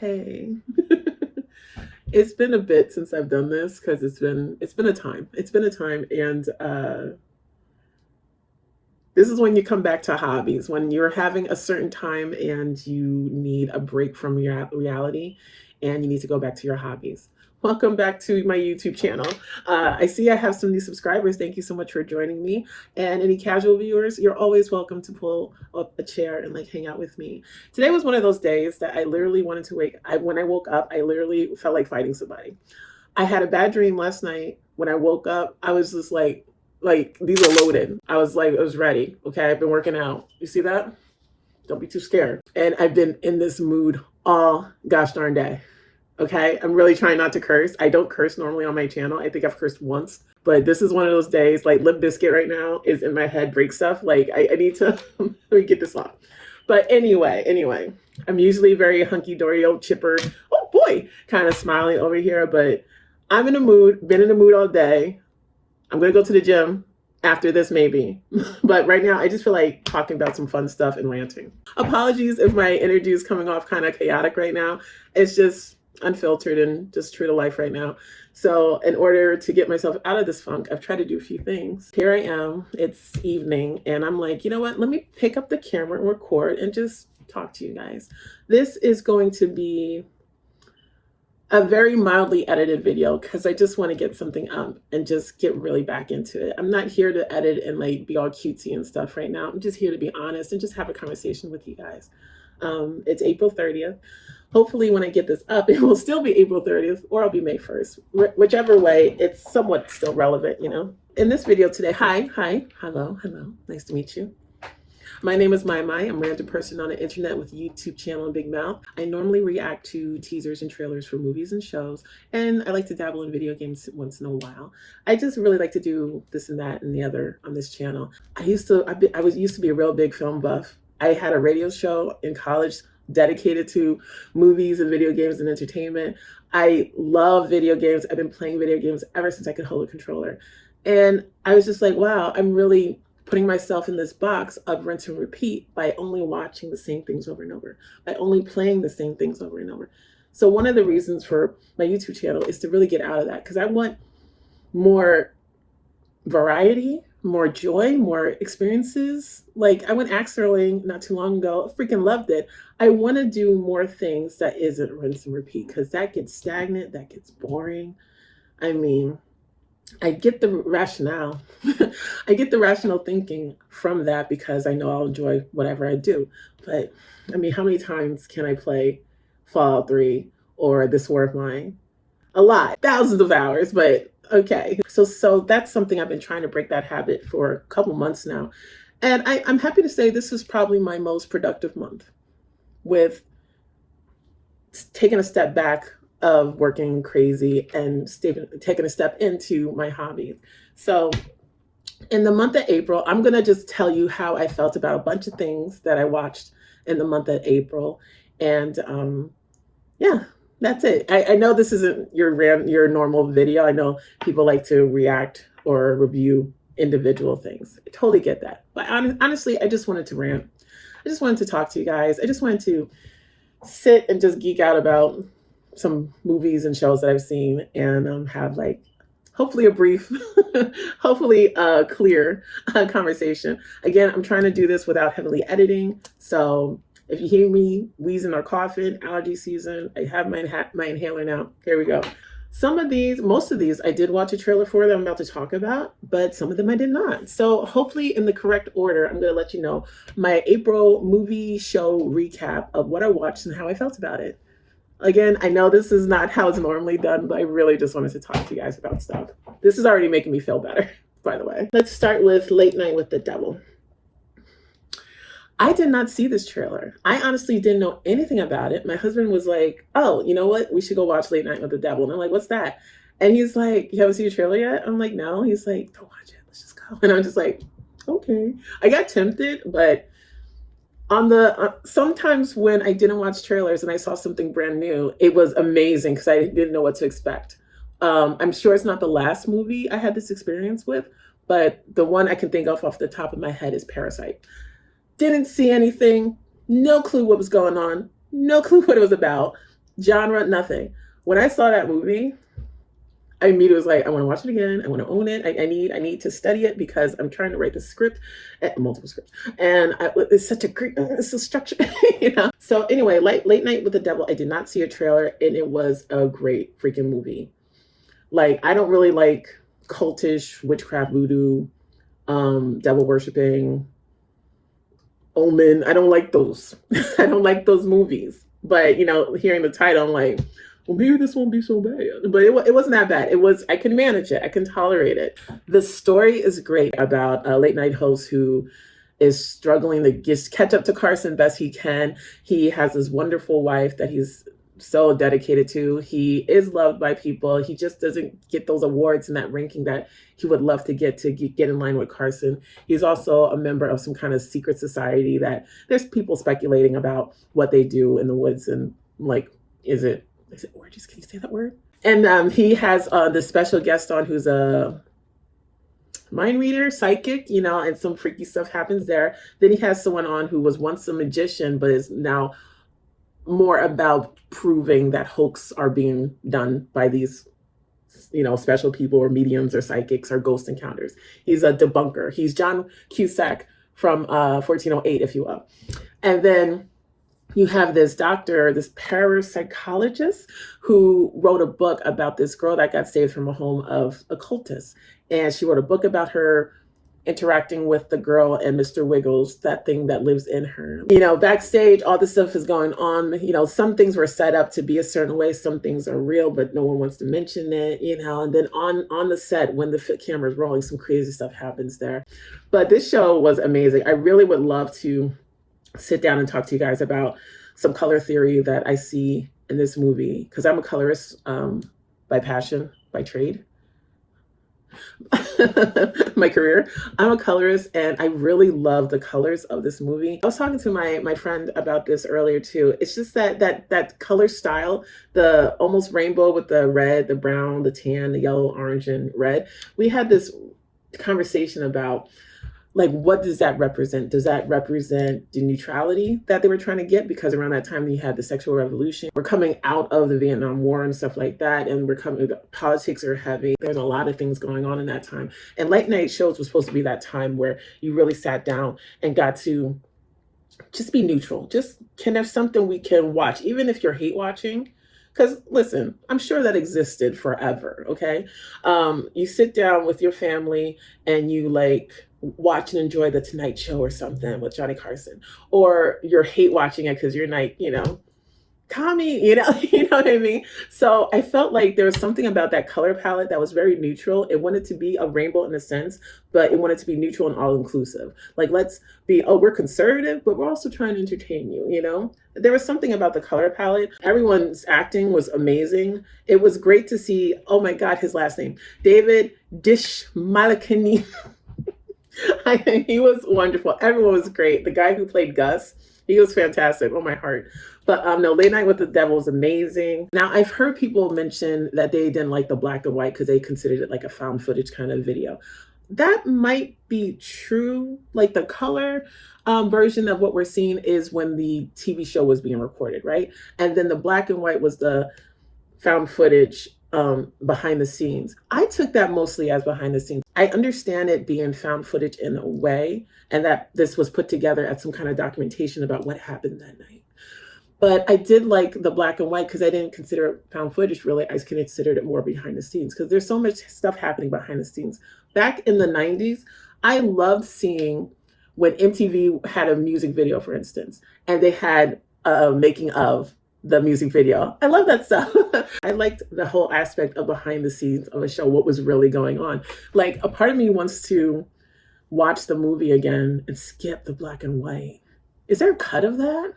Hey. It's been a bit since I've done this because it's been a time. It's been a time and this is when you come back to hobbies, when you're having a certain time and you need a break from your reality and you need to go back to your hobbies. Welcome back to my YouTube channel. I see I have some new subscribers. Thank you so much for joining me. And any casual viewers, you're always welcome to pull up a chair and like hang out with me. Today was one of those days that I literally wanted to when I woke up, I literally felt like fighting somebody. I had a bad dream last night. When I woke up, I was just like these are loaded. I was ready. Okay, I've been working out. You see that? Don't be too scared. And I've been in this mood all gosh darn day. Okay, I'm really trying not to curse. I don't curse normally on my channel. I think I've cursed once, but this is one of those days. Like Limp Bizkit right now is in my head, break stuff. Like I need to let me get this off. But anyway, I'm usually very hunky dory, old chipper. Oh boy, kind of smiling over here. But I'm in a mood. Been in a mood all day. I'm gonna go to the gym after this maybe. But right now I just feel like talking about some fun stuff and ranting. Apologies if my energy is coming off kind of chaotic right now. It's just unfiltered and just true to life right now. So in order to get myself out of this funk, I've tried to do a few things. Here I am, it's evening, and I'm like, you know what? Let me pick up the camera and record and just talk to you guys. This is going to be a very mildly edited video because I just want to get something up and just get really back into it. I'm not here to edit and like be all cutesy and stuff right now. I'm just here to be honest and just have a conversation with you guys. It's April 30th. Hopefully when I get this up, it will still be April 30th or I'll be May 1st. Whichever way, it's somewhat still relevant, you know? In this video today, hi, hello, nice to meet you. My name is Mai. I'm a random person on the internet with a YouTube channel and big mouth. I normally react to teasers and trailers for movies and shows, and I like to dabble in video games once in a while. I just really like to do this and that and the other on this channel. I used to be a real big film buff. I had a radio show in college dedicated to movies and video games and entertainment. I love video games. I've been playing video games ever since I could hold a controller. And I was just like, wow, I'm really putting myself in this box of rinse and repeat by only watching the same things over and over, by only playing the same things over and over. So one of the reasons for my YouTube channel is to really get out of that because I want more variety, more joy, more experiences. Like I went axe throwing not too long ago, freaking loved it. I want to do more things that isn't rinse and repeat because that gets stagnant, that gets boring. I mean, I get the rationale. I get the rational thinking from that because I know I'll enjoy whatever I do. But I mean, how many times can I play Fallout 3 or This War of Mine? A lot, thousands of hours, but okay. So that's something I've been trying to break that habit for a couple months now. And I'm happy to say this is probably my most productive month with taking a step back of working crazy and taking a step into my hobbies. So in the month of April, I'm going to just tell you how I felt about a bunch of things that I watched in the month of April. And yeah, that's it. I know this isn't your normal video. I know people like to react or review individual things. I totally get that. But honestly, I just wanted to rant. I just wanted to talk to you guys. I just wanted to sit and just geek out about some movies and shows that I've seen and have like hopefully a brief, hopefully clear conversation. Again, I'm trying to do this without heavily editing. So if you hear me wheezing or coughing, allergy season, I have my inhaler now. Here we go. Most of these, I did watch a trailer for that I'm about to talk about, but some of them I did not. So hopefully in the correct order, I'm going to let you know my April movie show recap of what I watched and how I felt about it. Again, I know this is not how it's normally done, but I really just wanted to talk to you guys about stuff. This is already making me feel better, by the way. Let's start with Late Night with the Devil. I did not see this trailer. I honestly didn't know anything about it. My husband was like, oh, you know what? We should go watch Late Night with the Devil. And I'm like, what's that? And he's like, you haven't seen the trailer yet? I'm like, no. He's like, go watch it. Let's just go. And I'm just like, okay. I got tempted, but on the sometimes when I didn't watch trailers and I saw something brand new, it was amazing because I didn't know what to expect. I'm sure it's not the last movie I had this experience with, but the one I can think of off the top of my head is Parasite. Didn't see anything, no clue what was going on, no clue what it was about. genre, nothing. When I saw that movie, I immediately was like, I want to watch it again. I want to own it. I need to study it because I'm trying to write the script, multiple scripts, and it's such a great, it's so structured, you know. So anyway, late night with the devil. I did not see a trailer, and it was a great freaking movie. Like, I don't really like cultish witchcraft, voodoo, devil worshiping, Omen. I don't like those. I don't like those movies. But you know, hearing the title, I'm like, well, maybe this won't be so bad. But it wasn't that bad. It was. I can manage it. I can tolerate it. The story is great about a late night host who is struggling to just catch up to Carson best he can. He has this wonderful wife that he's so dedicated to. He is loved by people. He just doesn't get those awards and that ranking that he would love to get in line with Carson. He's also a member of some kind of secret society that there's people speculating about what they do in the woods, and like, is it orgies? Can you say that word? And he has this special guest on who's a mind reader, psychic, you know, and some freaky stuff happens there. Then he has someone on who was once a magician, but is now more about proving that hoax are being done by these, you know, special people or mediums or psychics or ghost encounters. He's a debunker. He's John Cusack from 1408, if you will. And then you have this doctor, this parapsychologist, who wrote a book about this girl that got saved from a home of occultists. And she wrote a book about her interacting with the girl and Mr. Wiggles, that thing that lives in her. You know, backstage, all this stuff is going on. You know, some things were set up to be a certain way. Some things are real, but no one wants to mention it, you know. And then on the set, when the camera's rolling, some crazy stuff happens there. But this show was amazing. I really would love to sit down and talk to you guys about some color theory that I see in this movie, because I'm a colorist by passion, by trade. My career. I'm a colorist, and I really love the colors of this movie. I was talking to my friend about this earlier too. It's just that color style, the almost rainbow with the red, the brown, the tan, the yellow, orange, and red. We had this conversation about, like, what does that represent? Does that represent the neutrality that they were trying to get? Because around that time, you had the sexual revolution. We're coming out of the Vietnam War and stuff like that. And politics are heavy. There's a lot of things going on in that time. And late night shows were supposed to be that time where you really sat down and got to just be neutral. Just, can there something we can watch, even if you're hate watching? Because listen, I'm sure that existed forever, okay? You sit down with your family and you like watch and enjoy The Tonight Show or something with Johnny Carson, or you're hate watching it because you're like, you know, commie, you know, you know what I mean? So I felt like there was something about that color palette that was very neutral. It wanted to be a rainbow in a sense, but it wanted to be neutral and all inclusive. Like, let's be, oh, we're conservative, but we're also trying to entertain you, you know? There was something about the color palette. Everyone's acting was amazing. It was great to see, oh my God, his last name, David Dishmalakini. I think he was wonderful. Everyone was great. The guy who played Gus, he was fantastic. Oh, my heart. But no, Late Night with the Devil is amazing. Now, I've heard people mention that they didn't like the black and white because they considered it like a found footage kind of video. That might be true. Like, the color version of what we're seeing is when the TV show was being recorded, right? And then the black and white was the found footage behind the scenes. I took that mostly as behind the scenes. I understand it being found footage in a way, and that this was put together as some kind of documentation about what happened that night. But I did like the black and white because I didn't consider it found footage really. I considered it more behind the scenes because there's so much stuff happening behind the scenes. Back in the 90s, I loved seeing when MTV had a music video, for instance, and they had a making of the music video. I love that stuff. I liked the whole aspect of behind the scenes of a show, what was really going on. Like, a part of me wants to watch the movie again and skip the black and white. Is there a cut of that?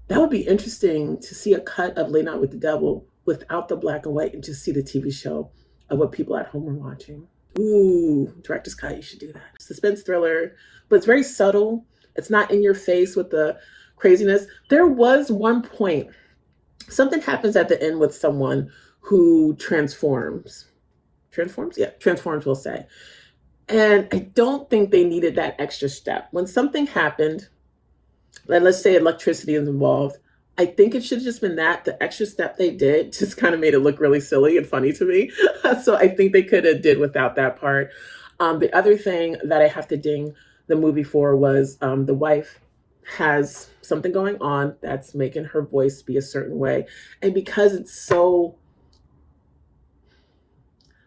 That would be interesting to see a cut of Late Night with the Devil without the black and white and just see the TV show of what people at home are watching. Ooh, director's cut, you should do that. Suspense thriller, but it's very subtle. It's not in your face with the craziness. There was one point, something happens at the end with someone who transforms. Transforms? Yeah, transforms, we'll say. And I don't think they needed that extra step. When something happened, and let's say electricity is involved, I think it should have just been that. The extra step they did just kind of made it look really silly and funny to me. So I think they could have did without that part. The other thing that I have to ding the movie for was the wife has something going on that's making her voice be a certain way. And because it's so,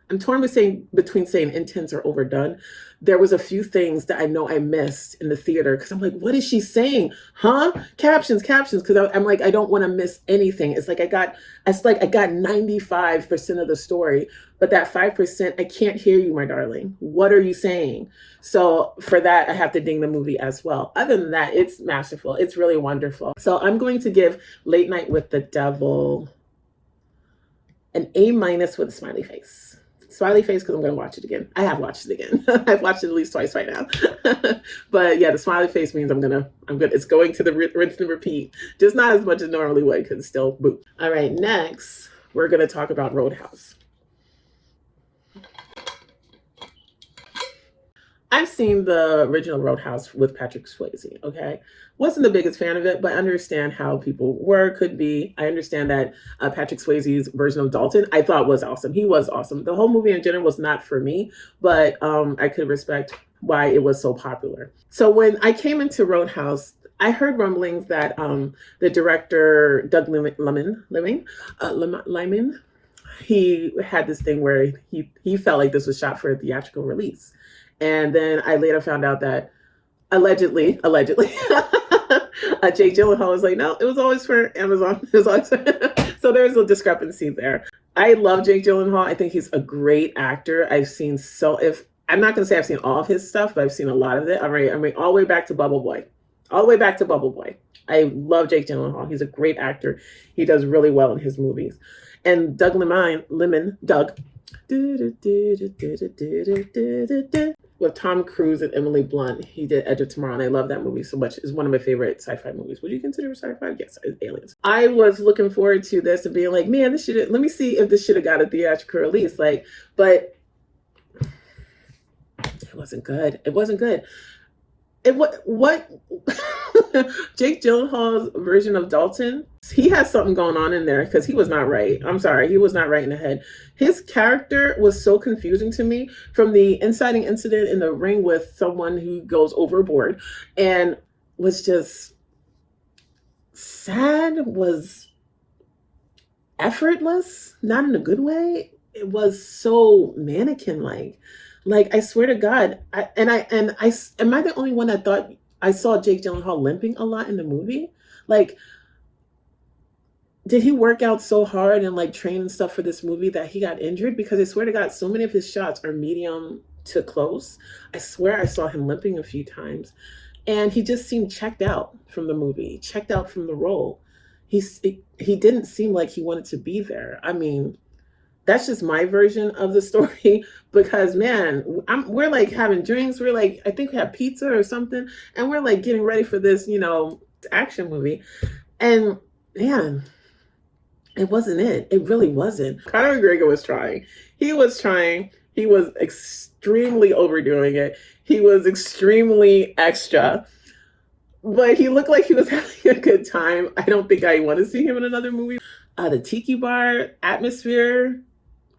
I'm torn between saying intense or overdone. There was a few things that I know I missed in the theater because I'm like, what is she saying? Huh? Captions, captions. Because I'm like, I don't want to miss anything. It's like I got 95% of the story, but that 5%, I can't hear you, my darling. What are you saying? So for that, I have to ding the movie as well. Other than that, it's masterful. It's really wonderful. So I'm going to give Late Night with the Devil an A- with a smiley face. Smiley face because I'm going to watch it again. I have watched it again. I've watched it at least twice right now. But yeah, the smiley face means I'm good. It's going to the rinse and repeat. Just not as much as normally would because it's still boop. All right, next we're going to talk about Roadhouse. I've seen the original Roadhouse with Patrick Swayze, okay? Wasn't the biggest fan of it, but I understand how people could be. I understand that Patrick Swayze's version of Dalton, I thought was awesome. He was awesome. The whole movie in general was not for me, but I could respect why it was so popular. So when I came into Roadhouse, I heard rumblings that the director, Doug Liman, he had this thing where he felt like this was shot for a theatrical release. And then I later found out that allegedly, Jake Gyllenhaal was like, no, it was always for Amazon. It was always so there's a discrepancy there. I love Jake Gyllenhaal. I think he's a great actor. If I'm not going to say I've seen all of his stuff, but I've seen a lot of it. I mean, all the way back to Bubble Boy. All the way back to Bubble Boy. I love Jake Gyllenhaal. He's a great actor. He does really well in his movies. And Doug with Tom Cruise and Emily Blunt. He did Edge of Tomorrow, and I love that movie so much. It's one of my favorite sci-fi movies. Would you consider it sci-fi? Yes, it's Aliens. I was looking forward to this and being like, man, let me see if this should have got a theatrical release. But it wasn't good. It wasn't good. What Jake Gyllenhaal's version of Dalton, he has something going on in there because he was not right. I'm sorry, he was not right in the head. His character was so confusing to me, from the inciting incident in the ring with someone who goes overboard and was just sad, was effortless, not in a good way. It was so mannequin like. Like, I swear to God, am I the only one that thought I saw Jake Gyllenhaal limping a lot in the movie? Like, did he work out so hard and like train and stuff for this movie that he got injured? Because I swear to God, so many of his shots are medium to close. I swear I saw him limping a few times, and he just seemed checked out from the movie, checked out from the role. He didn't seem like he wanted to be there. I mean, that's just my version of the story because, man, we're like having drinks. We're like, I think we had pizza or something, and we're like getting ready for this, action movie. And man, it wasn't it. It really wasn't. Conor McGregor was trying. He was trying. He was extremely overdoing it. He was extremely extra. But he looked like he was having a good time. I don't think I want to see him in another movie. The tiki bar atmosphere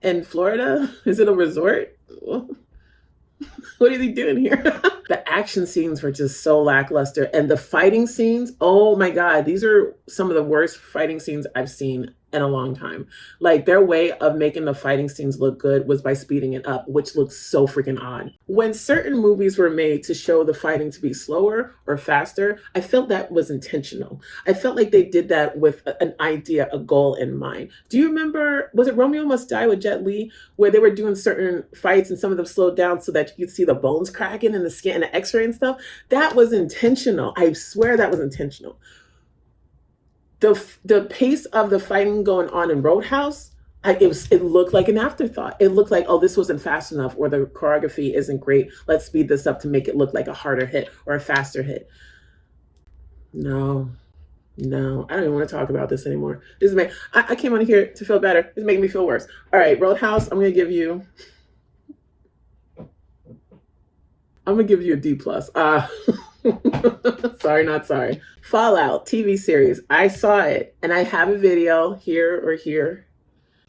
in Florida? Is it a resort? What are they doing here? The action scenes were just so lackluster. And the fighting scenes, oh my God, these are some of the worst fighting scenes I've seen in a long time. Like, their way of making the fighting scenes look good was by speeding it up, which looks so freaking odd. When certain movies were made to show the fighting to be slower or faster, I felt that was intentional. I felt like they did that with an idea, a goal in mind. Do you remember, was it Romeo Must Die with Jet Li, where they were doing certain fights and some of them slowed down so that you could see the bones cracking and the skin and the x-ray and stuff? That was intentional. I swear that was intentional. The pace of the fighting going on in Roadhouse, it looked like an afterthought. It looked like, oh, this wasn't fast enough, or the choreography isn't great. Let's speed this up to make it look like a harder hit or a faster hit. No, I don't even want to talk about this anymore. I came on here to feel better. It's making me feel worse. All right, Roadhouse, I'm going to give you I'm gonna give you a D plus. Sorry, not sorry. Fallout TV series. I saw it, and I have a video here or here.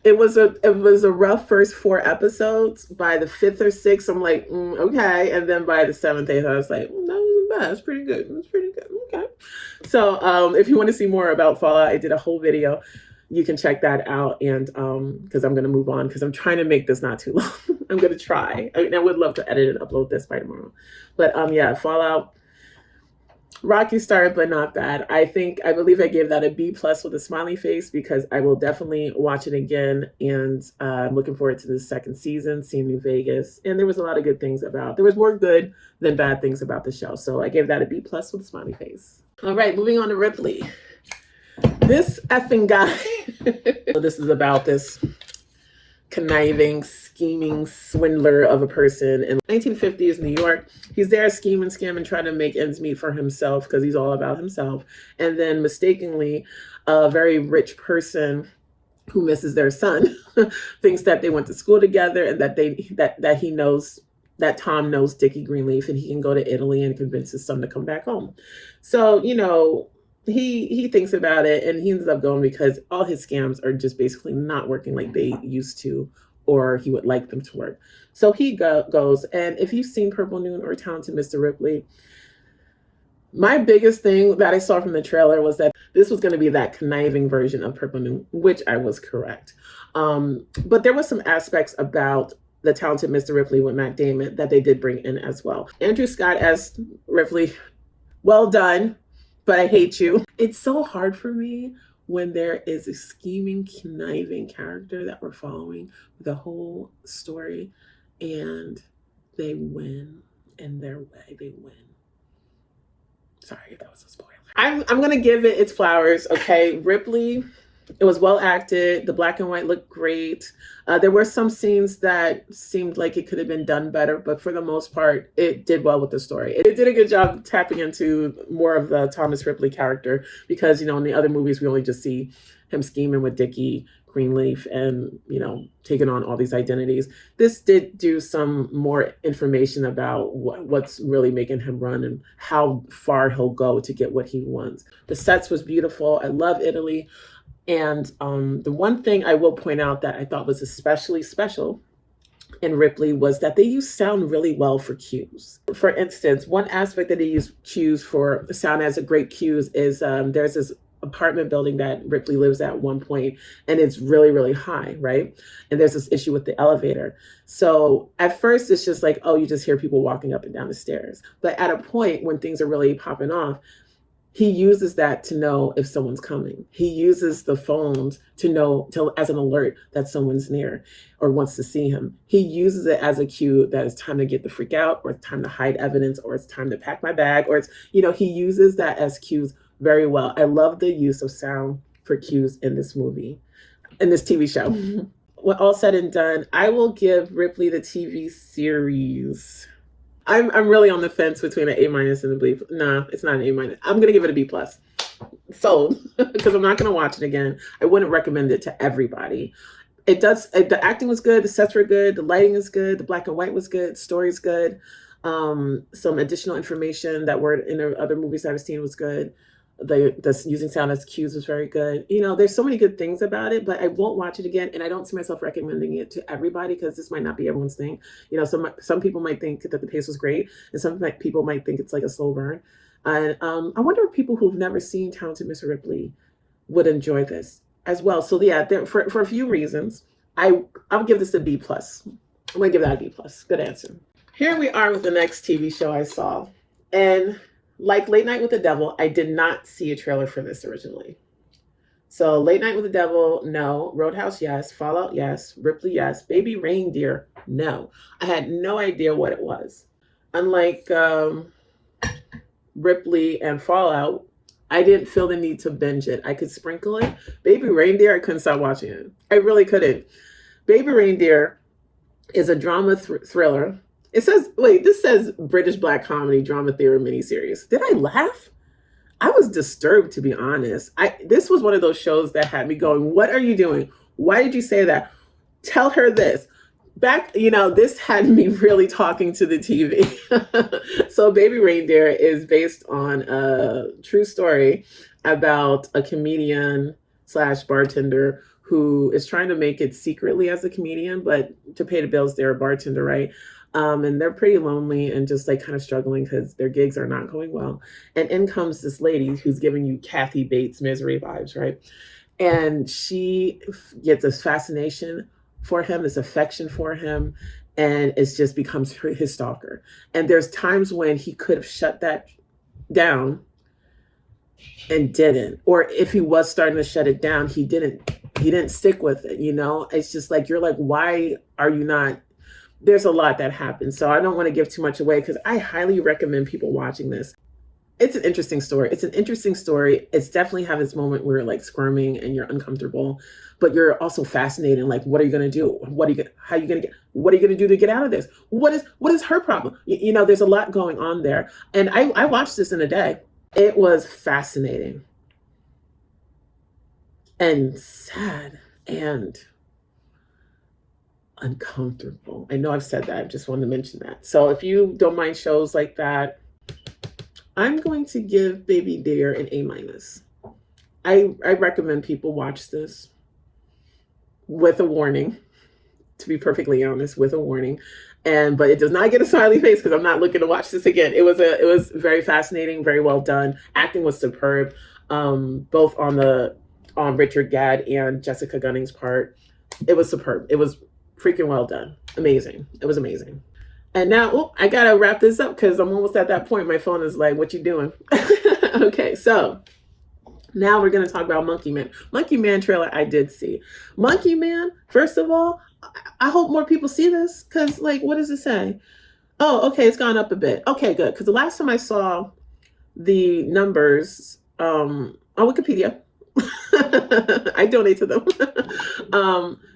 It was a rough first 4 episodes. By the fifth or sixth, I'm like, okay, and then by the seventh, eighth, I was like, that wasn't bad. It's pretty good. It's pretty good. Okay. So, if you want to see more about Fallout, I did a whole video. You can check that out, and because I'm gonna move on because I'm trying to make this not too long. I'm gonna try. I would love to edit and upload this by tomorrow, but yeah, Fallout. Rocky start, but not bad. I believe I gave that a B plus with a smiley face because I will definitely watch it again. And I'm looking forward to the second season, seeing New Vegas. And there was a lot of good things there was more good than bad things about the show. So I gave that a B plus with a smiley face. All right, moving on to Ripley. This effing guy. This is about this conniving, scheming swindler of a person in 1950s New York. He's there scheming, scamming, trying to make ends meet for himself because he's all about himself. And then mistakenly, a very rich person who misses their son thinks that they went to school together and that he knows that Tom knows Dickie Greenleaf and he can go to Italy and convince his son to come back home. So, he thinks about it and he ends up going because all his scams are just basically not working like they used to, or he would like them to work. So he goes, and if you've seen Purple Noon or Talented Mr. Ripley, my biggest thing that I saw from the trailer was that this was going to be that conniving version of Purple Noon, which I was correct. But there was some aspects about the Talented Mr. Ripley with Matt Damon that they did bring in as well. Andrew Scott as Ripley, well done. But I hate you. It's so hard for me when there is a scheming, conniving character that we're following the whole story and they win in their way. They win. Sorry if that was a spoiler. I'm going to give it its flowers, okay? Ripley, it was well acted. The black and white looked great. There were some scenes that seemed like it could have been done better, but for the most part, it did well with the story. It did a good job tapping into more of the Thomas Ripley character because, in the other movies, we only just see him scheming with Dickie Greenleaf and, taking on all these identities. This did do some more information about what's really making him run and how far he'll go to get what he wants. The sets was beautiful. I love Italy. And the one thing I will point out that I thought was especially special in Ripley was that they use sound really well for cues. For instance, one aspect that they use cues for sound as a great cues is there's this apartment building that Ripley lives at one point, and it's really, really high, right? And there's this issue with the elevator. So at first it's just like, oh, you just hear people walking up and down the stairs. But at a point when things are really popping off, he uses that to know if someone's coming. He uses the phones to know as an alert that someone's near or wants to see him. He uses it as a cue that it's time to get the freak out, or it's time to hide evidence, or it's time to pack my bag, or it's, he uses that as cues very well. I love the use of sound for cues in this movie, in this TV show. When all said and done, I will give Ripley the TV series. I'm really on the fence between an A- and a B. No, it's not an A-. I'm going to give it a B+. Sold. Because I'm not going to watch it again. I wouldn't recommend it to everybody. The acting was good. The sets were good. The lighting is good. The black and white was good. The story's good. Some additional information that were in the other movies I've seen was good. The using sound as cues was very good. There's so many good things about it, but I won't watch it again. And I don't see myself recommending it to everybody because this might not be everyone's thing. Some people might think that the pace was great, and some people might think it's like a slow burn. And I wonder if people who've never seen Talented Mr. Ripley would enjoy this as well. So yeah, for a few reasons, I'll give this a B+. I'm gonna give that a B+. Good answer. Here we are with the next TV show I saw, and like Late Night with the Devil, I did not see a trailer for this originally. So Late Night with the Devil, no. Roadhouse, yes. Fallout, yes. Ripley, yes. Baby Reindeer, no. I had no idea what it was. Unlike Ripley and Fallout, I didn't feel the need to binge it. I could sprinkle it. Baby Reindeer, I couldn't stop watching it. I really couldn't. Baby Reindeer is a drama thriller. This says British Black comedy drama theater miniseries. Did I laugh? I was disturbed, to be honest. This was one of those shows that had me going, what are you doing? Why did you say that? Tell her this. back, this had me really talking to the TV. So Baby Reindeer is based on a true story about a comedian slash bartender who is trying to make it secretly as a comedian, but to pay the bills, they're a bartender, right? And they're pretty lonely and just like kind of struggling because their gigs are not going well. And in comes this lady who's giving you Kathy Bates misery vibes, right? And she gets this fascination for him, this affection for him, and it just becomes his stalker. And there's times when he could have shut that down and didn't, or if he was starting to shut it down, he didn't stick with it. It's just like, you're like, why are you not? There's a lot that happens, so I don't want to give too much away because I highly recommend people watching this. It's an interesting story. It's definitely have this moment where you're like squirming and you're uncomfortable, but you're also fascinated. Like, what are you going to do? What are you going to do to get out of this? What is her problem? There's a lot going on there. And I watched this in a day. It was fascinating and sad and uncomfortable. I know I've said that. I just wanted to mention that. So if you don't mind shows like that, I'm going to give Baby Dare an A-. I recommend people watch this with a warning, to be perfectly honest, with a warning. But it does not get a smiley face because I'm not looking to watch this again. It was very fascinating, very well done. Acting was superb, both on Richard Gadd and Jessica Gunning's part. It was superb. It was freaking well done. Amazing. It was amazing. And now, I gotta wrap this up because I'm almost at that point. My phone is like, "What you doing?" Okay, so now we're gonna talk about Monkey Man. Monkey Man trailer I did see. Monkey Man. First of all, I hope more people see this because, like, what does it say? Oh, okay, it's gone up a bit. Okay, good. Because the last time I saw the numbers on Wikipedia, I donate to them.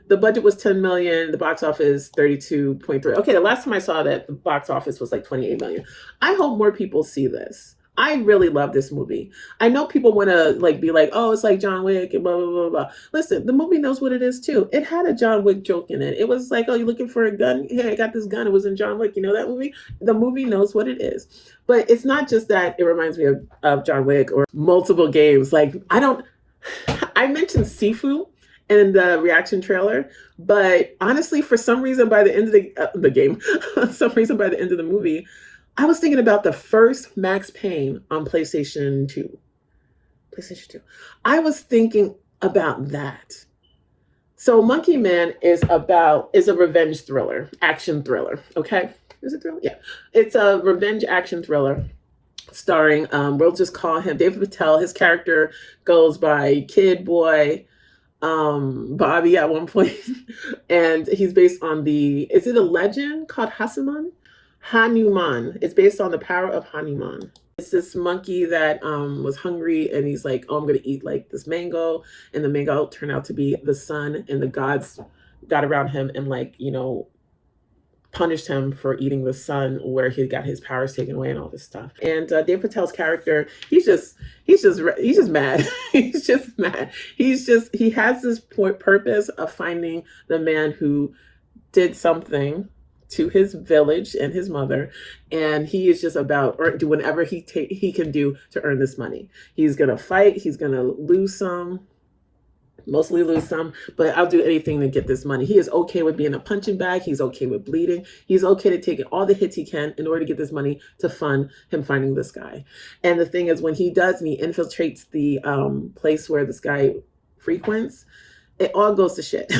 The budget was 10 million. The box office 32.3. Okay, the last time I saw that, the box office was like 28 million. I hope more people see this. I really love this movie. I know people want to be like, oh, it's like John Wick and blah, blah, blah, blah. Listen, the movie knows what it is too. It had a John Wick joke in it. It was like, oh, you're looking for a gun? Hey, I got this gun. It was in John Wick. You know that movie? The movie knows what it is. But it's not just that it reminds me of John Wick or multiple games. I mentioned Sifu in the reaction trailer, but honestly, for some reason, by the end of the game, some reason by the end of the movie, I was thinking about the first Max Payne on PlayStation 2. PlayStation 2. I was thinking about that. So Monkey Man is a revenge thriller, action thriller. Okay, is it thriller? Yeah, it's a revenge action thriller starring, we'll just call him David Patel. His character goes by Kid Boy Bobby at one point. And he's based on is it a legend called Hanuman. It's based on the power of Hanuman. It's this monkey that was hungry and he's like, oh, I'm going to eat like this mango. And the mango turned out to be the sun, and the gods got around him and punished him for eating the sun, where he got his powers taken away and all this stuff. And Dave Patel's character, he's just mad. He's just mad. He has this purpose of finding the man who did something to his village and his mother, and he is just about do whatever he can do to earn this money. He's gonna fight. He's gonna mostly lose some, but I'll do anything to get this money. He is okay with being a punching bag. He's okay with bleeding. He's okay to take all the hits he can in order to get this money to fund him finding this guy. And the thing is, when he does and he infiltrates the place where this guy frequents, it all goes to shit.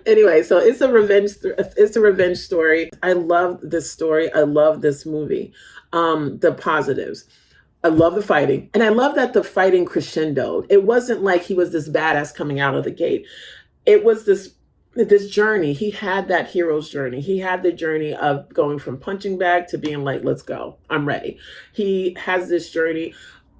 Anyway, so it's a revenge story. I love this story. I love this movie. The positives. I love the fighting. And I love that the fighting crescendoed. It wasn't like he was this badass coming out of the gate. It was this journey. He had that hero's journey. He had the journey of going from punching bag to being like, let's go. I'm ready. He has this journey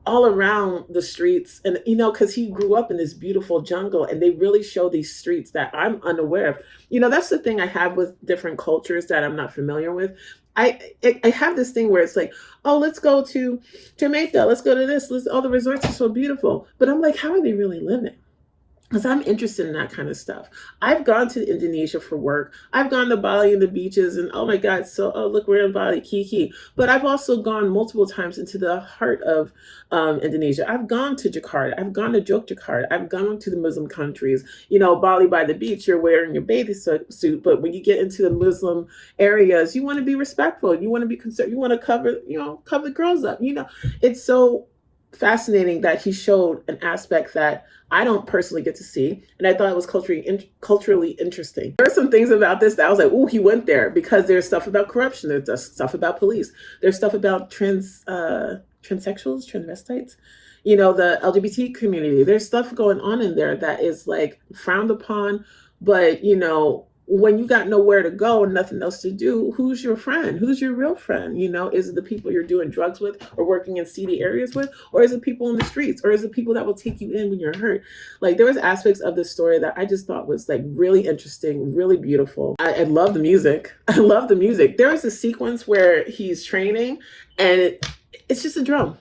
all around the streets. And, because he grew up in this beautiful jungle, and they really show these streets that I'm unaware of. That's the thing I have with different cultures that I'm not familiar with. I have this thing where it's like, oh, let's go to Jamaica. Let's go to this. All the resorts are so beautiful. But I'm like, how are they really living? because I'm interested in that kind of stuff. I've gone to Indonesia for work. I've gone to Bali and the beaches, and oh my God, so oh look, we're in Bali, Kiki. But I've also gone multiple times into the heart of Indonesia. I've gone to Jakarta. I've gone to Yogyakarta. I've gone to the Muslim countries. You know, Bali by the beach, you're wearing your bathing suit, but when you get into the Muslim areas, you want to be respectful. You want to be concerned. You want to cover the girls up. You know, it's so fascinating that he showed an aspect that I don't personally get to see, and I thought it was culturally interesting. There are some things about this that I was like, "Ooh, he went there," because there's stuff about corruption, there's stuff about police, there's stuff about transsexuals, transvestites, you know, the LGBT community. There's stuff going on in there that is like frowned upon, but you know, when you got nowhere to go and nothing else to do, who's your friend? Who's your real friend? You know, is it the people you're doing drugs with or working in seedy areas with? Or is it people in the streets? Or is it people that will take you in when you're hurt? Like there was aspects of this story that I just thought was like really interesting, really beautiful. I love the music. I love the music. There is a sequence where he's training and it's just a drum.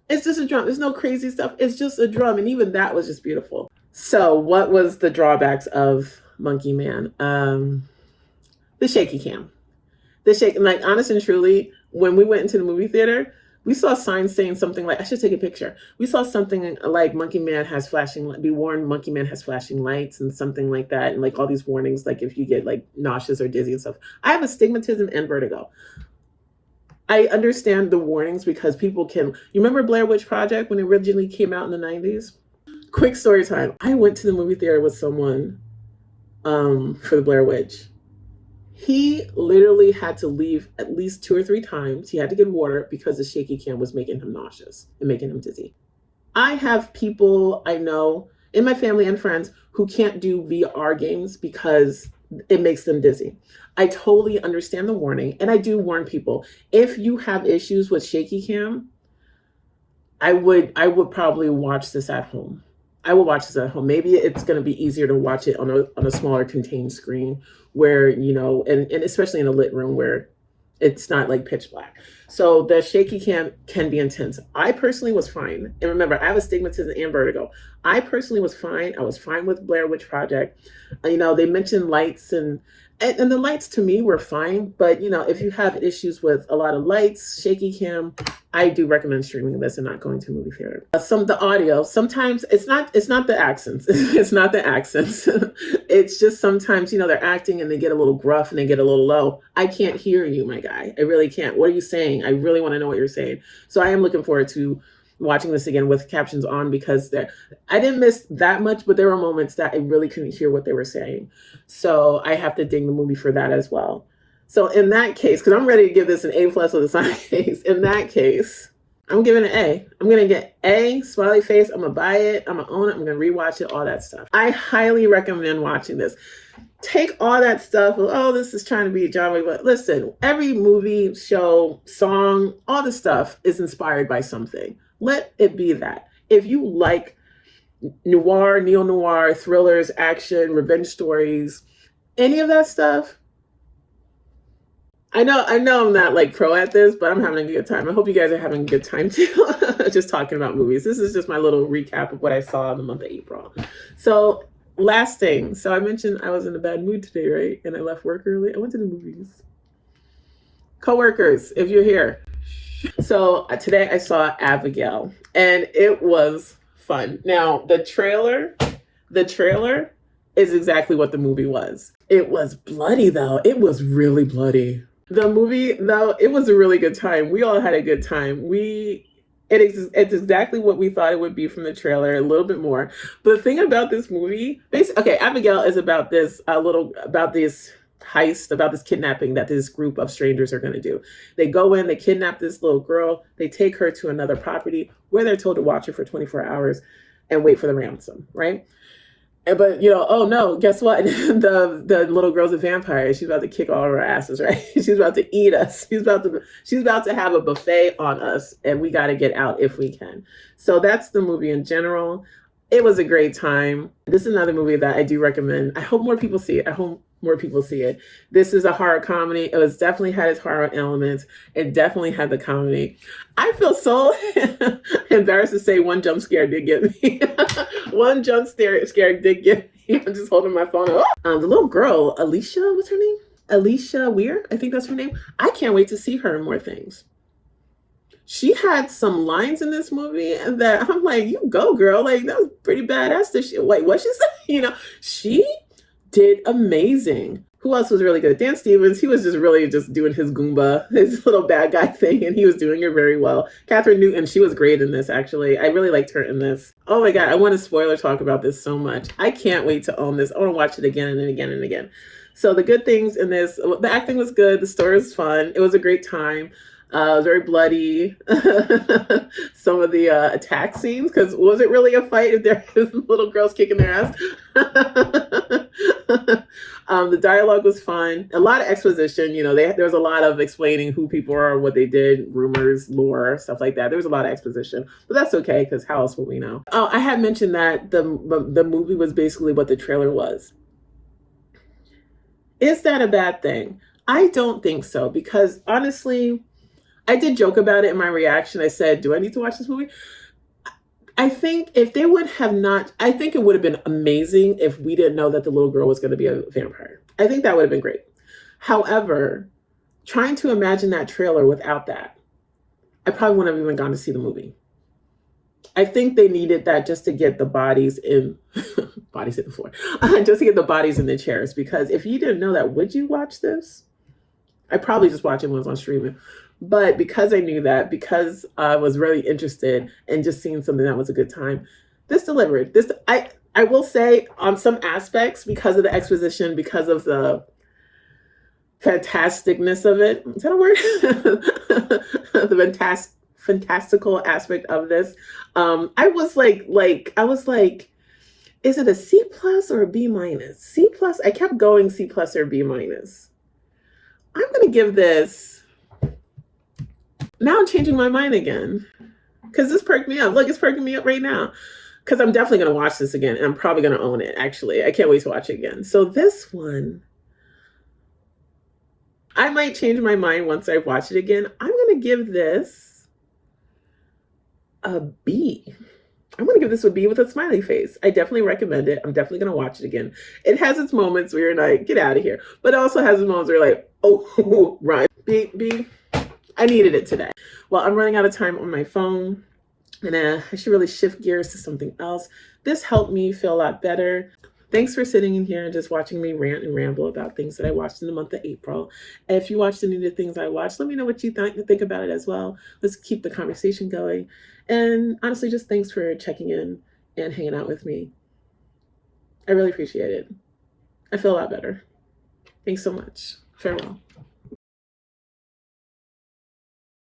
It's just a drum. There's no crazy stuff. It's just a drum. And even that was just beautiful. So what was the drawbacks of Monkey Man? The shaky cam. Like honest and truly, when we went into the movie theater, we saw signs saying something like, I should take a picture. We saw something like Monkey Man has be warned, Monkey Man has flashing lights and something like that. And like all these warnings, like if you get like nauseous or dizzy and stuff. I have astigmatism and vertigo. I understand the warnings because people you remember Blair Witch Project when it originally came out in the 90s? Quick story time. I went to the movie theater with someone for the Blair Witch. He literally had to leave at least 2 or 3 times. He had to get water because the shaky cam was making him nauseous and making him dizzy. I have people I know in my family and friends who can't do VR games because it makes them dizzy. I totally understand the warning, and I do warn people. If you have issues with shaky cam, I would probably watch this at home. I will watch this at home. Maybe it's going to be easier to watch it on a smaller contained screen where, you know, and especially in a lit room where it's not like pitch black. So the shaky cam can be intense. I personally was fine. And remember, I have astigmatism and vertigo. I personally was fine. I was fine with Blair Witch Project. You know, they mentioned lights and the lights to me were fine. But, you know, if you have issues with a lot of lights, shaky cam, I do recommend streaming this and not going to movie theater. The audio, sometimes it's not the accents. It's not the accents. It's just sometimes, you know, they're acting and they get a little gruff and they get a little low. I can't hear you, my guy. I really can't. What are you saying? I really want to know what you're saying. So I am looking forward to watching this again with captions on because I didn't miss that much, but there were moments that I really couldn't hear what they were saying. So I have to ding the movie for that as well. So in that case, because I'm ready to give this an A+ with a smiley face, in that case, I'm giving it an A. I'm going to get A, smiley face. I'm going to buy it. I'm going to own it. I'm going to rewatch it, all that stuff. I highly recommend watching this. Take all that stuff. Oh, this is trying to be John Wick. But listen, every movie, show, song, all the stuff is inspired by something. Let it be that. If you like noir, neo-noir, thrillers, action, revenge stories, any of that stuff, I know I'm not like pro at this, but I'm having a good time. I hope you guys are having a good time too. Just talking about movies. This is just my little recap of what I saw in the month of April. So last thing. So I mentioned I was in a bad mood today, right? And I left work early. I went to the movies. Coworkers, if you're here. So today I saw Abigail and it was fun. Now the trailer is exactly what the movie was. It was bloody though. It was really bloody. The movie though, it was a really good time. We all had a good time. It's exactly what we thought it would be from the trailer, a little bit more. But the thing about this movie, Abigail is about this heist, about this kidnapping that this group of strangers are going to do. They go in, they kidnap this little girl, they take her to another property where they're told to watch her for 24 hours and wait for the ransom, right? But you know, oh no, guess what? The little girl's a vampire. She's about to kick all of our asses, right? She's about to eat us. She's about to have a buffet on us, and we got to get out if we can. So that's the movie in general. It was a great time. This is another movie that I do recommend. I hope more people see it. I hope more people see it. This is a horror comedy. It was definitely had its horror elements. It definitely had the comedy. I feel so embarrassed to say one jump scare did get me. One jump scare did get me. I'm just holding my phone up. The little girl, Alicia, what's her name? Alicia Weir, I think that's her name. I can't wait to see her in more things. She had some lines in this movie that I'm like, you go, girl. Like, that was pretty badass. Wait, what she said? She did amazing. Who else was really good? Dan Stevens. He was just really just doing his Goomba, his little bad guy thing, and he was doing it very well. Catherine Newton, she was great in this, actually. I really liked her in this. Oh my God, I want to spoiler talk about this so much. I can't wait to own this. I want to watch it again and again and again. So the good things in this, the acting was good. The story was fun. It was a great time. It was very bloody. Some of the attack scenes, because was it really a fight if there's little girls kicking their ass? The dialogue was fun. A lot of exposition. There was a lot of explaining who people are, what they did, rumors, lore, stuff like that. There was a lot of exposition, but that's okay because how else will we know? Oh, I had mentioned that the movie was basically what the trailer was. Is that a bad thing? I don't think so, because honestly, I did joke about it in my reaction. I said, do I need to watch this movie? I think if they would have not, I think it would have been amazing if we didn't know that the little girl was going to be a vampire. I think that would have been great. However, trying to imagine that trailer without that, I probably wouldn't have even gone to see the movie. I think they needed that just to get the bodies in, bodies hit the floor, just to get the bodies in the chairs. Because if you didn't know that, would you watch this? I probably just watch it when it was on streaming. But because I knew that, because I was really interested in just seeing something that was a good time, this delivered. This, I will say, on some aspects, because of the exposition, because of the fantasticness of it. Is that a word? The fantastical aspect of this. I was like, is it a C plus or a B minus? C plus. I kept going C plus or B minus. I'm gonna give this. Now I'm changing my mind again, because this perked me up. Look, it's perking me up right now, because I'm definitely going to watch this again, and I'm probably going to own it, actually. I can't wait to watch it again. So this one, I might change my mind once I watch it again. I'm going to give this a B. I'm going to give this a B with a smiley face. I definitely recommend it. I'm definitely going to watch it again. It has its moments where you're like, get out of here. But it also has its moments where you're like, oh, right. B. I needed it today. Well, I'm running out of time on my phone, and I should really shift gears to something else. This helped me feel a lot better. Thanks for sitting in here and just watching me rant and ramble about things that I watched in the month of April. And if you watched any of the things I watched, let me know what you think about it as well. Let's keep the conversation going. And honestly, just thanks for checking in and hanging out with me. I really appreciate it. I feel a lot better. Thanks so much. Farewell.